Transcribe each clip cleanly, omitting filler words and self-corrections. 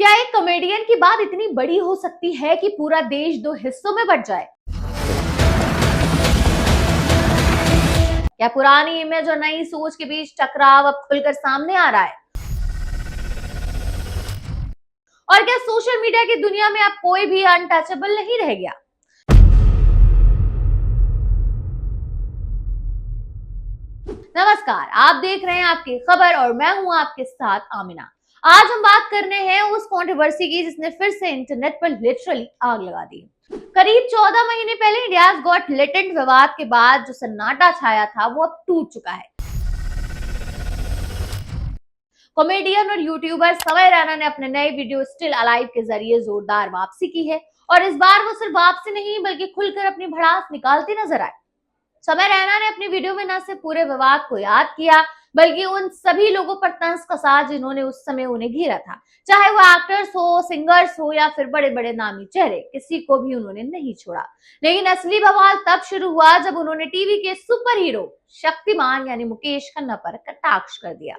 क्या एक कॉमेडियन की बात इतनी बड़ी हो सकती है कि पूरा देश दो हिस्सों में बंट जाए? क्या पुरानी इमेज और नई सोच के बीच टकराव अब खुलकर सामने आ रहा है? और क्या सोशल मीडिया की दुनिया में अब कोई भी अनटचेबल नहीं रह गया? नमस्कार, आप देख रहे हैं आपकी खबर और मैं हूं आपके साथ आमिना। आज हम बात करने हैं उस कंट्रोवर्सी की जिसने फिर से इंटरनेट पर लिटरली आग लगा दी। करीब 14 महीने पहले इंडियाज गॉट टैलेंट विवाद के बाद जो सन्नाटा छाया था वो अब टूट चुका है। कॉमेडियन और यूट्यूबर समय रैना ने अपने नए वीडियो स्टिल अलाइव के जरिए जोरदार वापसी की है और इस बार वो सिर्फ वापसी नहीं बल्कि खुलकर अपनी भड़ास निकालती नजर आए। समय रैना ने अपनी वीडियो में न सिर्फ पूरे विवाद को याद किया बल्कि उन सभी लोगों पर तंज कसा जिन्होंने उस समय उन्हें घेरा था, चाहे वो एक्टर्स हो, सिंगर्स हो या फिर बड़े बड़े नामी चेहरे, किसी को भी उन्होंने नहीं छोड़ा। लेकिन असली बवाल तब शुरू हुआ जब उन्होंने टीवी के सुपर हीरो शक्तिमान यानी मुकेश खन्ना पर कटाक्ष कर दिया।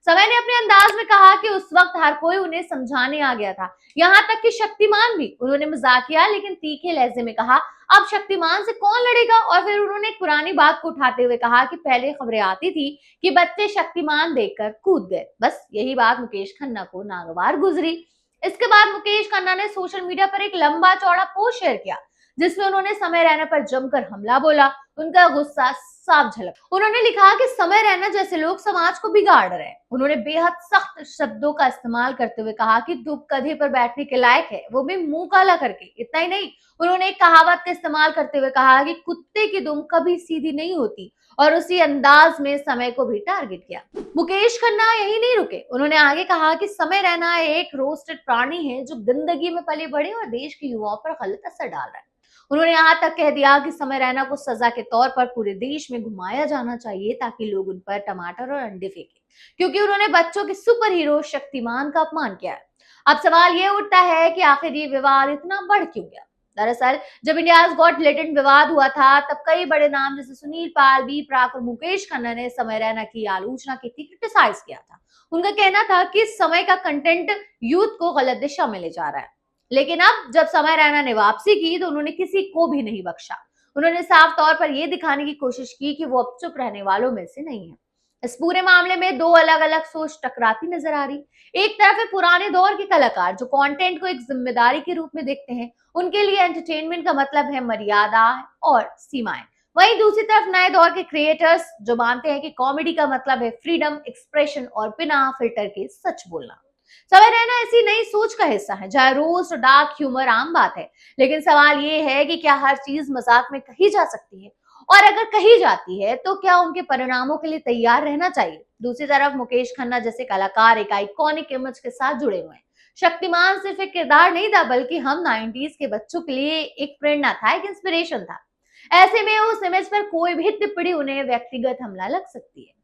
समय ने अपने अंदाज में कहा कि उस वक्त हर कोई उन्हें समझाने आ गया था, यहाँ तक कि शक्तिमान भी। उन्होंने मजाकिया लेकिन तीखे लहजे में कहा, अब शक्तिमान से कौन लड़ेगा। और फिर उन्होंने एक पुरानी बात को उठाते हुए कहा कि पहले खबरें आती थी कि बच्चे शक्तिमान देखकर कूद गए। बस यही बात मुकेश खन्ना को नागवार गुजरी। इसके बाद मुकेश खन्ना ने सोशल मीडिया पर एक लंबा चौड़ा पोस्ट शेयर किया जिसमें उन्होंने समय रैना पर जमकर हमला बोला। उनका गुस्सा साफ झलक। उन्होंने लिखा कि समय रैना जैसे लोग समाज को बिगाड़ रहे हैं। उन्होंने बेहद सख्त शब्दों का इस्तेमाल करते हुए कहा कि दुख कंधे पर बैठने के लायक है, वो भी मुंह काला करके। इतना ही नहीं, उन्होंने एक कहावत का इस्तेमाल करते हुए कहा कि कुत्ते की दुम कभी सीधी नहीं होती और उसी अंदाज में समय को भी टारगेट किया। मुकेश खन्ना यही नहीं रुके, उन्होंने आगे कहा कि समय रैना एक रोस्टेड प्राणी है जो जिंदगी में पले बढ़े और देश के युवाओं पर गलत असर डाल रहा है। उन्होंने यहाँ तक कह दिया कि समय रैना को सजा के तौर पर पूरे देश में घुमाया जाना चाहिए ताकि लोग उन पर टमाटर और अंडे फेंके, क्योंकि उन्होंने बच्चों के सुपर हीरो शक्तिमान का अपमान किया है। अब सवाल ये उठता है कि आखिर ये विवाद इतना बढ़ क्यों गया। दरअसल जब इंडियाज गॉट टैलेंट विवाद हुआ था तब कई बड़े नाम जैसे सुनील पाल, बी प्राक और मुकेश खन्ना ने समय रैना की आलोचना की थी, क्रिटिसाइज किया था। उनका कहना था कि समय का कंटेंट यूथ को गलत दिशा में ले जा रहा है। लेकिन अब जब समय रैना ने वापसी की तो उन्होंने किसी को भी नहीं बख्शा। उन्होंने साफ तौर पर यह दिखाने की कोशिश की कि वो अब चुप रहने वालों में से नहीं है। इस पूरे मामले में दो अलग अलग सोच टकराती नजर आ रही। एक तरफ है पुराने दौर के कलाकार जो कंटेंट को एक जिम्मेदारी के रूप में देखते हैं, उनके लिए एंटरटेनमेंट का मतलब है मर्यादा और सीमाएं। वहीं दूसरी तरफ नए दौर के क्रिएटर्स जो मानते हैं कि कॉमेडी का मतलब है फ्रीडम, एक्सप्रेशन और बिना फिल्टर के सच बोलना। समय रैना ऐसी नई सोच का हिस्सा है जहां रोस्ट और डार्क ह्यूमर आम बात है। लेकिन सवाल ये है कि क्या हर चीज मजाक में कही जा सकती है, और अगर कही जाती है तो क्या उनके परिणामों के लिए तैयार रहना चाहिए। दूसरी तरफ मुकेश खन्ना जैसे कलाकार एक आइकॉनिक इमेज के साथ जुड़े हुए हैं। शक्तिमान सिर्फ एक किरदार नहीं था बल्कि हम 90s के बच्चों के लिए एक प्रेरणा था, एक इंस्पिरेशन था। ऐसे में उस इमेज पर कोई भी टिप्पणी उन्हें व्यक्तिगत हमला लग सकती है।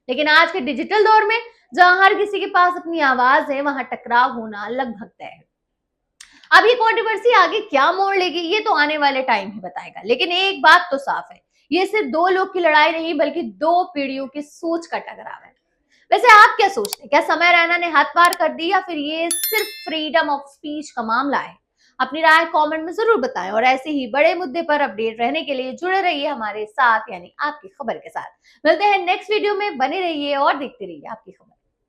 लेकिन आज के डिजिटल दौर में जहां हर किसी के पास अपनी आवाज है वहां टकराव होना लगभग तय है। अब ये कंट्रोवर्सी आगे क्या मोड़ लेगी ये तो आने वाले टाइम ही बताएगा। लेकिन एक बात तो साफ है, ये सिर्फ दो लोग की लड़ाई नहीं बल्कि दो पीढ़ियों की सोच का टकराव है। वैसे आप क्या सोचते हैं, क्या समय रैना ने हद पार कर दी या फिर ये सिर्फ फ्रीडम ऑफ स्पीच का मामला है? अपनी राय कमेंट में जरूर बताएं और ऐसे ही बड़े मुद्दे पर अपडेट रहने के लिए जुड़े रहिए हमारे साथ यानी आपकी खबर के साथ। मिलते हैं नेक्स्ट वीडियो में, बने रहिए और देखते रहिए आपकी खबर।